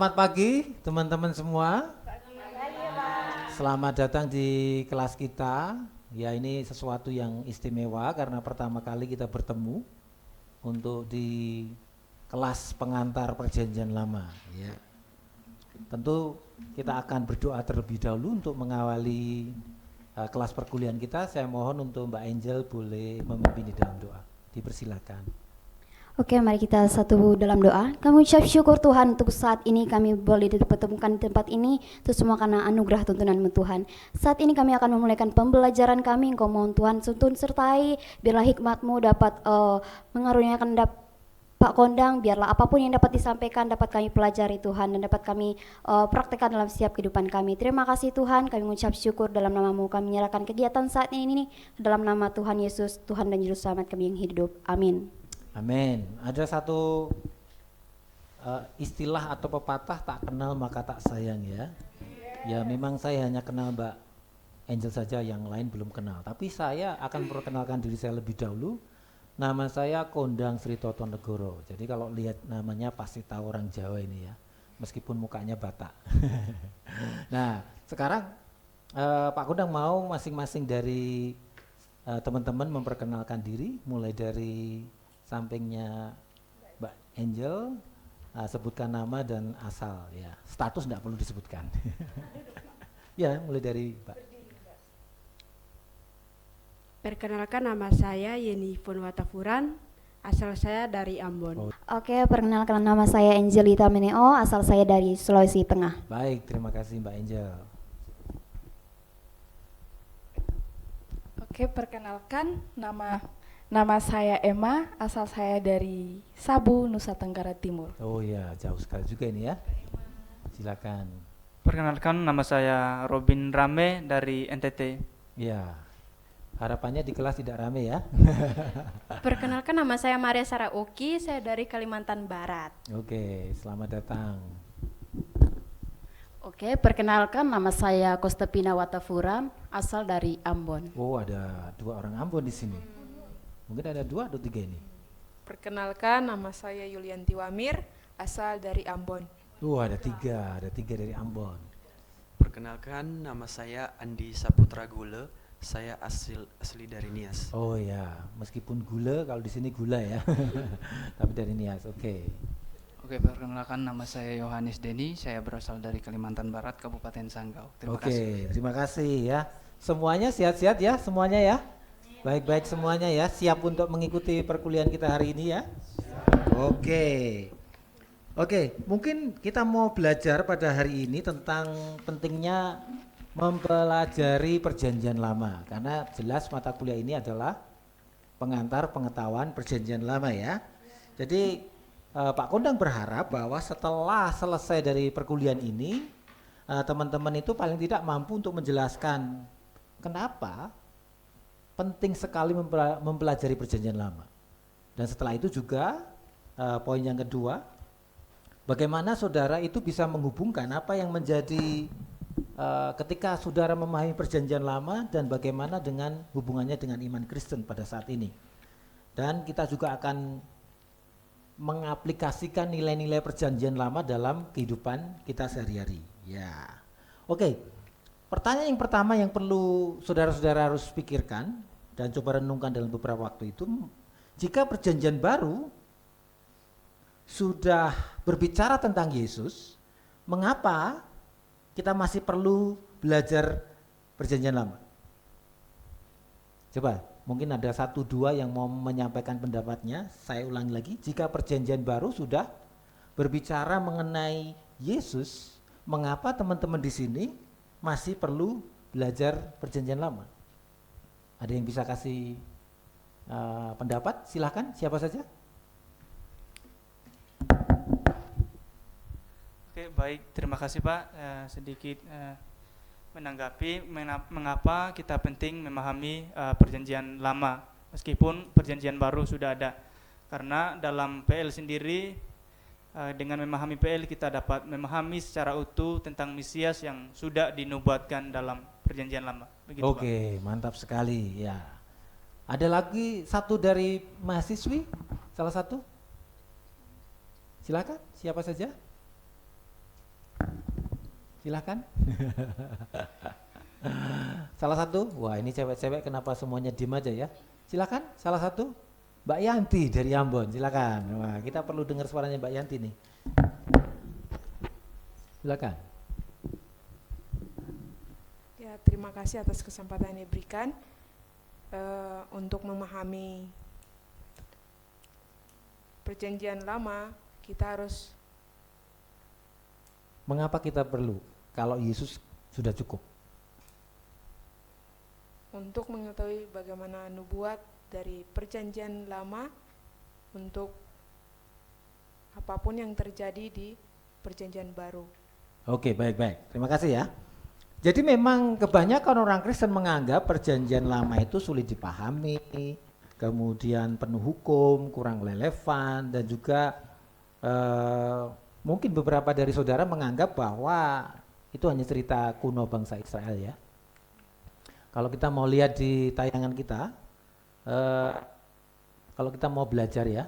Selamat pagi teman-teman semua. Selamat datang di kelas kita. Ya, ini sesuatu yang istimewa karena pertama kali kita bertemu untuk di kelas pengantar perjanjian lama. Ya. Tentu kita akan berdoa terlebih dahulu untuk mengawali kelas perkuliahan kita. Saya mohon untuk Mbak Angel boleh memimpin di dalam doa. Dipersilakan. Oke, mari kita satu dalam doa. Kami ucap syukur Tuhan untuk saat ini kami boleh dipertemukan di tempat ini. Itu semua karena anugerah tuntunan-Mu Tuhan. Saat ini kami akan memulaikan pembelajaran kami. Engkau mohon Tuhan tuntun sertai. Biarlah hikmat-Mu dapat mengaruniakan Pak Kondang. Biarlah apapun yang dapat disampaikan dapat kami pelajari Tuhan. Dan dapat kami praktekkan dalam setiap kehidupan kami. Terima kasih Tuhan. Kami mengucap syukur dalam nama-Mu. Kami menyerahkan kegiatan saat ini dalam nama Tuhan Yesus, Tuhan dan Juru Selamat kami yang hidup. Amin. Amin. Ada satu istilah atau pepatah, tak kenal maka tak sayang ya. Ya memang saya hanya kenal Mbak Angel saja, yang lain belum kenal. Tapi saya akan memperkenalkan diri saya lebih dahulu. Nama saya Kondang Sri Toto Negoro. Jadi kalau lihat namanya pasti tahu orang Jawa ini ya. Meskipun mukanya Batak. Nah sekarang Pak Kondang mau masing-masing dari teman-teman memperkenalkan diri, mulai dari sampingnya Mbak Angel, sebutkan nama dan asal ya. Status enggak perlu disebutkan. Ya, mulai dari Mbak. Perkenalkan, nama saya Yeni Fon Watafuran, asal saya dari Ambon. Oke, perkenalkan nama saya Angelita Meneo, asal saya dari Sulawesi Tengah. Baik, terima kasih Mbak Angel. Oke, perkenalkan nama saya Emma, asal saya dari Sabu, Nusa Tenggara Timur. Oh ya, jauh sekali juga ini ya. Silakan. Perkenalkan, nama saya Robin Rame dari NTT. Ya, harapannya di kelas tidak rame ya. Perkenalkan, nama saya Maria Saraoki, saya dari Kalimantan Barat. Oke, selamat datang. Oke, perkenalkan nama saya Kostepina Watafuran, asal dari Ambon. Oh, ada 2 orang Ambon di sini. Mungkin ada 2 atau 3 ini. Perkenalkan, nama saya Yulianti Wamir, asal dari Ambon. Ada 3 dari Ambon. Perkenalkan, nama saya Andi Saputra Gule, saya asli dari Nias. Oh ya, meskipun gula, kalau di sini gula ya. Tapi dari Nias, oke. Oke, perkenalkan, nama saya Yohanes Deni, saya berasal dari Kalimantan Barat, Kabupaten Sanggau. Terima kasih. Terima kasih ya. Semuanya sehat-sehat ya, semuanya ya. Baik-baik semuanya ya, siap untuk mengikuti perkuliahan kita hari ini ya. Oke, mungkin kita mau belajar pada hari ini tentang pentingnya mempelajari perjanjian lama. Karena jelas mata kuliah ini adalah pengantar pengetahuan perjanjian lama ya. Jadi Pak Kondang berharap bahwa setelah selesai dari perkuliahan ini, teman-teman itu paling tidak mampu untuk menjelaskan kenapa penting sekali mempelajari perjanjian lama. Dan setelah itu juga poin yang kedua, bagaimana saudara itu bisa menghubungkan apa yang menjadi ketika saudara memahami perjanjian lama dan bagaimana dengan hubungannya dengan iman Kristen pada saat ini. Dan kita juga akan mengaplikasikan nilai-nilai perjanjian lama dalam kehidupan kita sehari-hari. Ya. Oke. Pertanyaan yang pertama yang perlu saudara-saudara harus pikirkan dan coba renungkan dalam beberapa waktu itu, jika perjanjian baru sudah berbicara tentang Yesus, mengapa kita masih perlu belajar perjanjian lama? Coba, mungkin ada 1-2 yang mau menyampaikan pendapatnya. Saya ulangi lagi, jika perjanjian baru sudah berbicara mengenai Yesus, mengapa teman-teman di sini masih perlu belajar perjanjian lama? Ada yang bisa kasih pendapat? Silahkan, siapa saja? Oke, baik, terima kasih Pak. Sedikit menanggapi mengapa kita penting memahami perjanjian lama meskipun perjanjian baru sudah ada. Karena dalam PL sendiri, dengan memahami PL kita dapat memahami secara utuh tentang Mesias yang sudah dinubuatkan dalam perjanjian lama. Begitu, Oke, Pak. mantap sekali ya. Ada lagi satu dari mahasiswi, salah satu? Silakan, siapa saja? Silahkan. Salah satu, wah ini cewek-cewek kenapa semuanya diem aja ya? Silakan, salah satu, Mbak Yanti dari Ambon, silakan. Wah, kita perlu dengar suaranya Mbak Yanti nih. Silakan. Ya, terima kasih atas kesempatan yang diberikan untuk memahami perjanjian lama. Kita harus Mengapa kita perlu kalau Yesus sudah cukup? untuk mengetahui bagaimana nubuat dari perjanjian lama untuk apapun yang terjadi di perjanjian baru. Oke, baik-baik. Terima kasih ya. Jadi memang kebanyakan orang Kristen menganggap perjanjian lama itu sulit dipahami, kemudian penuh hukum, kurang relevan, dan juga mungkin beberapa dari saudara menganggap bahwa itu hanya cerita kuno bangsa Israel ya. Kalau kita mau lihat di tayangan kita, kalau kita mau belajar ya,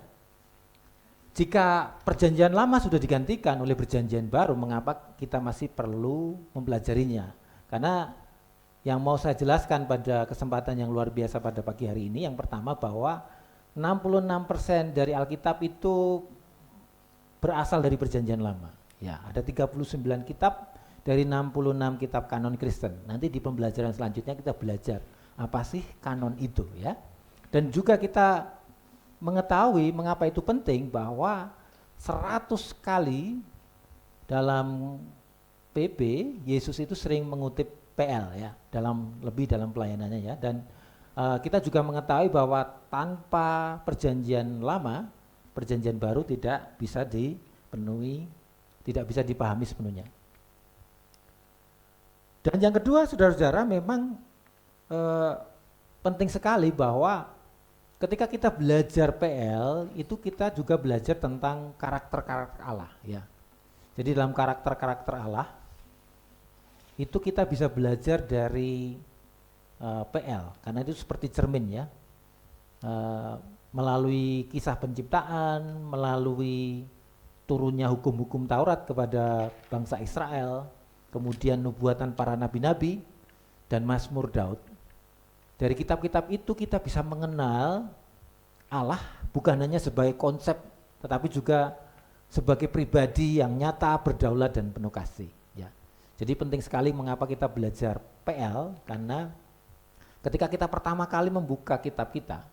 jika perjanjian lama sudah digantikan oleh perjanjian baru, mengapa kita masih perlu mempelajarinya? Karena yang mau saya jelaskan pada kesempatan yang luar biasa pada pagi hari ini, yang pertama bahwa 66% dari Alkitab itu berasal dari perjanjian lama. Ya, ada 39 kitab dari 66 kitab kanon Kristen. Nanti di pembelajaran selanjutnya kita belajar apa sih kanon itu ya. Dan juga kita mengetahui mengapa itu penting bahwa 100 kali dalam PB Yesus itu sering mengutip PL ya, dalam pelayanannya ya. Dan kita juga mengetahui bahwa tanpa perjanjian lama, perjanjian baru tidak bisa dipenuhi, tidak bisa dipahami sepenuhnya. Dan yang kedua, saudara-saudara, memang penting sekali bahwa ketika kita belajar PL, itu kita juga belajar tentang karakter-karakter Allah ya. Jadi dalam karakter-karakter Allah, itu kita bisa belajar dari PL, karena itu seperti cermin ya. Melalui kisah penciptaan, melalui turunnya hukum-hukum Taurat kepada bangsa Israel, kemudian nubuatan para nabi-nabi dan Mazmur Daud. Dari kitab-kitab itu kita bisa mengenal Allah bukan hanya sebagai konsep, tetapi juga sebagai pribadi yang nyata, berdaulat dan penuh kasih. Ya. Jadi penting sekali mengapa kita belajar PL, karena ketika kita pertama kali membuka kitab kita,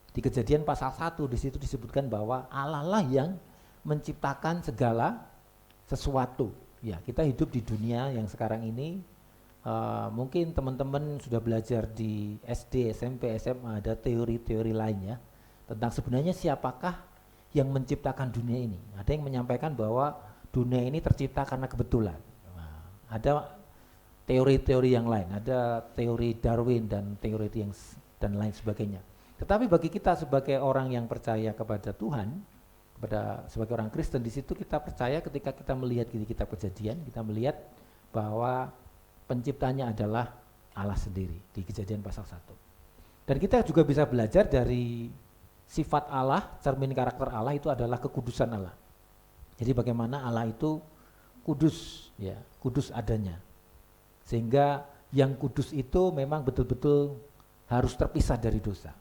di Kejadian pasal 1 di situ disebutkan bahwa Allah lah yang menciptakan segala sesuatu. Ya, kita hidup di dunia yang sekarang ini, mungkin teman-teman sudah belajar di SD, SMP, SMA, ada teori-teori lainnya tentang sebenarnya siapakah yang menciptakan dunia ini. Ada yang menyampaikan bahwa dunia ini tercipta karena kebetulan. Ada teori-teori yang lain, ada teori Darwin dan teori yang dan lain sebagainya. Tetapi bagi kita sebagai orang yang percaya kepada Tuhan, sebagai orang Kristen, di situ kita percaya ketika kita melihat di kitab Kejadian, kita melihat bahwa penciptanya adalah Allah sendiri di Kejadian pasal 1. Dan kita juga bisa belajar dari sifat Allah, cermin karakter Allah itu adalah kekudusan Allah. Jadi bagaimana Allah itu kudus, ya, kudus adanya. Sehingga yang kudus itu memang betul-betul harus terpisah dari dosa.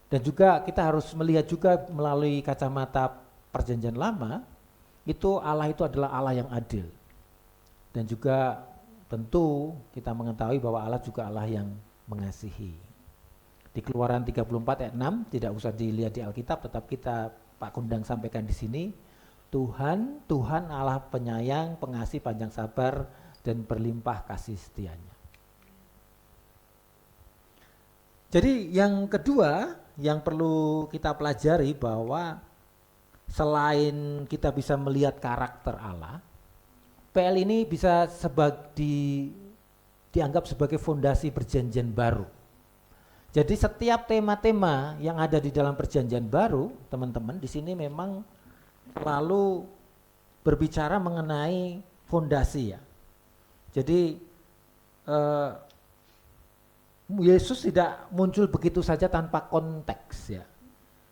Dan juga kita harus melihat juga melalui kacamata perjanjian lama, itu Allah itu adalah Allah yang adil. Dan juga tentu kita mengetahui bahwa Allah juga Allah yang mengasihi. Di Keluaran 34 ayat 6, tidak usah dilihat di Alkitab, tetap kita Pak Kundang sampaikan di sini, Tuhan Allah penyayang, pengasih, panjang sabar, dan berlimpah kasih setianya. Jadi yang kedua yang perlu kita pelajari bahwa selain kita bisa melihat karakter Allah, PL ini bisa dianggap sebagai fondasi perjanjian baru. Jadi setiap tema-tema yang ada di dalam perjanjian baru, teman-teman, di sini memang selalu berbicara mengenai fondasi ya. Jadi Yesus tidak muncul begitu saja tanpa konteks ya.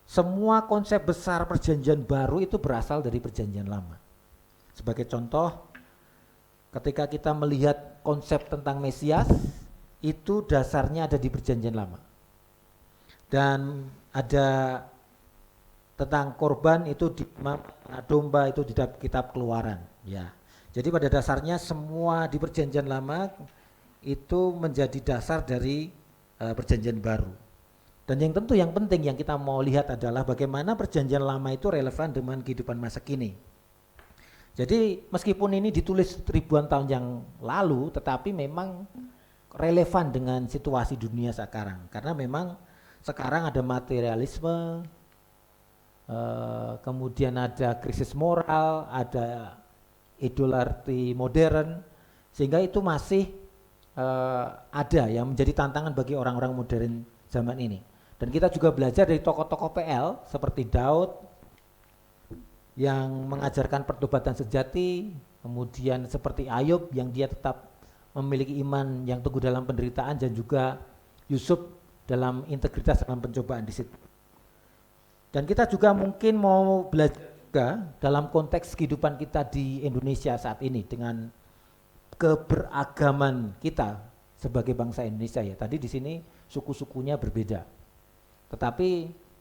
Semua konsep besar perjanjian baru itu berasal dari perjanjian lama. Sebagai contoh, ketika kita melihat konsep tentang Mesias, itu dasarnya ada di Perjanjian Lama. Dan ada tentang korban itu di domba itu di dalam kitab Keluaran, ya. Jadi pada dasarnya semua di Perjanjian Lama itu menjadi dasar dari Perjanjian Baru. Dan yang tentu yang penting yang kita mau lihat adalah bagaimana Perjanjian Lama itu relevan dengan kehidupan masa kini. Jadi meskipun ini ditulis ribuan tahun yang lalu, tetapi memang relevan dengan situasi dunia sekarang. Karena memang sekarang ada materialisme, kemudian ada krisis moral, ada idolatri modern, sehingga itu masih ada yang menjadi tantangan bagi orang-orang modern zaman ini. Dan kita juga belajar dari tokoh-tokoh PL seperti Daud yang mengajarkan pertobatan sejati, kemudian seperti Ayub yang dia tetap memiliki iman yang teguh dalam penderitaan, dan juga Yusuf dalam integritas dalam pencobaan di situ. Dan kita juga mungkin mau belajar juga dalam konteks kehidupan kita di Indonesia saat ini dengan keberagaman kita sebagai bangsa Indonesia, ya. Tadi di sini suku-sukunya berbeda. Tetapi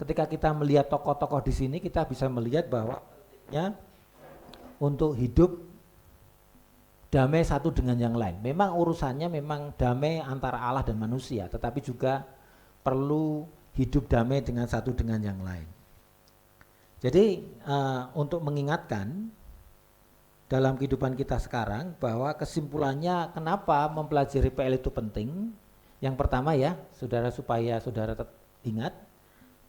ketika kita melihat tokoh-tokoh di sini, kita bisa melihat bahwa pentingnya untuk hidup damai satu dengan yang lain. Memang urusannya memang damai antara Allah dan manusia, tetapi juga perlu hidup damai dengan satu dengan yang lain. Jadi untuk mengingatkan dalam kehidupan kita sekarang bahwa kesimpulannya kenapa mempelajari PL itu penting. Yang pertama ya, saudara, supaya saudara ingat.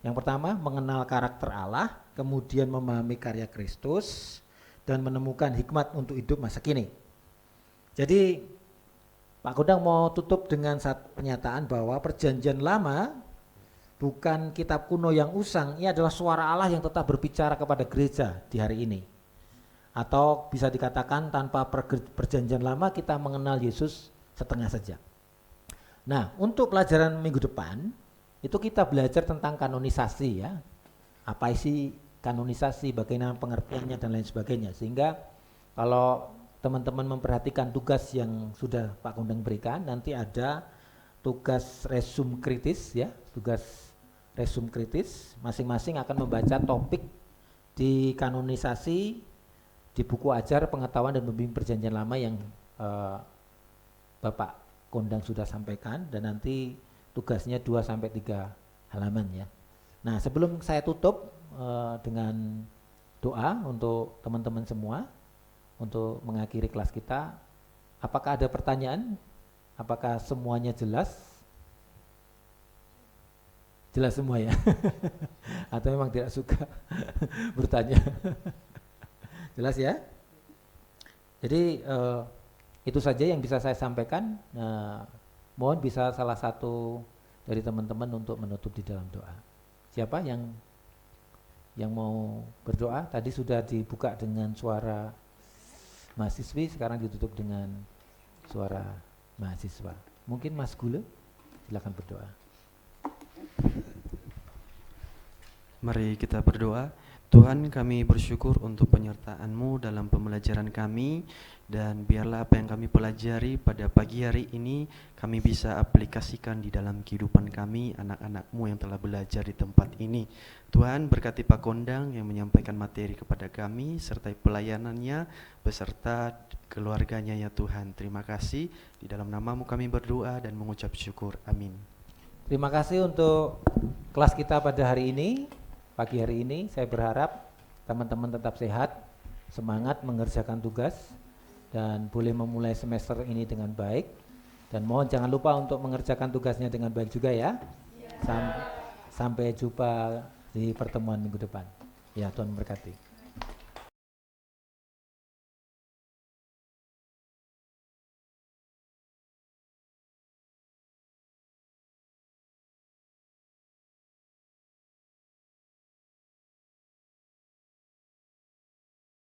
Yang pertama mengenal karakter Allah, kemudian memahami karya Kristus, dan menemukan hikmat untuk hidup masa kini. Jadi Pak Gondang mau tutup dengan satu pernyataan bahwa Perjanjian Lama bukan kitab kuno yang usang, ini adalah suara Allah yang tetap berbicara kepada gereja di hari ini. Atau bisa dikatakan tanpa Perjanjian Lama kita mengenal Yesus setengah saja. Nah, untuk pelajaran minggu depan itu kita belajar tentang kanonisasi, ya. Apa isi kanonisasi, bagaimana pengertiannya dan lain sebagainya. Sehingga kalau teman-teman memperhatikan tugas yang sudah Pak Gondang berikan, nanti ada tugas resum kritis, ya, tugas resum kritis, masing-masing akan membaca topik di kanonisasi di buku ajar pengetahuan dan pembimbing Perjanjian Lama yang Bapak Gondang sudah sampaikan, dan nanti tugasnya 2-3 halaman, ya. Nah, sebelum saya tutup dengan doa untuk teman-teman semua untuk mengakhiri kelas kita, apakah ada pertanyaan? Apakah semuanya jelas? Jelas semua, ya? Atau memang tidak suka bertanya? Jelas, ya? Jadi itu saja yang bisa saya sampaikan. Mohon bisa salah satu dari teman-teman untuk menutup di dalam doa. Siapa yang mau berdoa? Tadi sudah dibuka dengan suara mahasiswi, sekarang ditutup dengan suara mahasiswa. Mungkin Mas Gule, silakan berdoa. Mari kita berdoa. Tuhan, kami bersyukur untuk penyertaan-Mu dalam pembelajaran kami, dan biarlah apa yang kami pelajari pada pagi hari ini kami bisa aplikasikan di dalam kehidupan kami, anak-anak-Mu yang telah belajar di tempat ini. Tuhan, berkati Pak Gondang yang menyampaikan materi kepada kami, sertai pelayanannya beserta keluarganya, ya Tuhan. Terima kasih, di dalam nama-Mu kami berdoa dan mengucap syukur. Amin. Terima kasih untuk kelas kita pada hari ini. Pagi hari ini saya berharap teman-teman tetap sehat, semangat mengerjakan tugas, dan boleh memulai semester ini dengan baik. Dan mohon jangan lupa untuk mengerjakan tugasnya dengan baik juga, ya. Sampai jumpa di pertemuan minggu depan. Ya, Tuhan memberkati.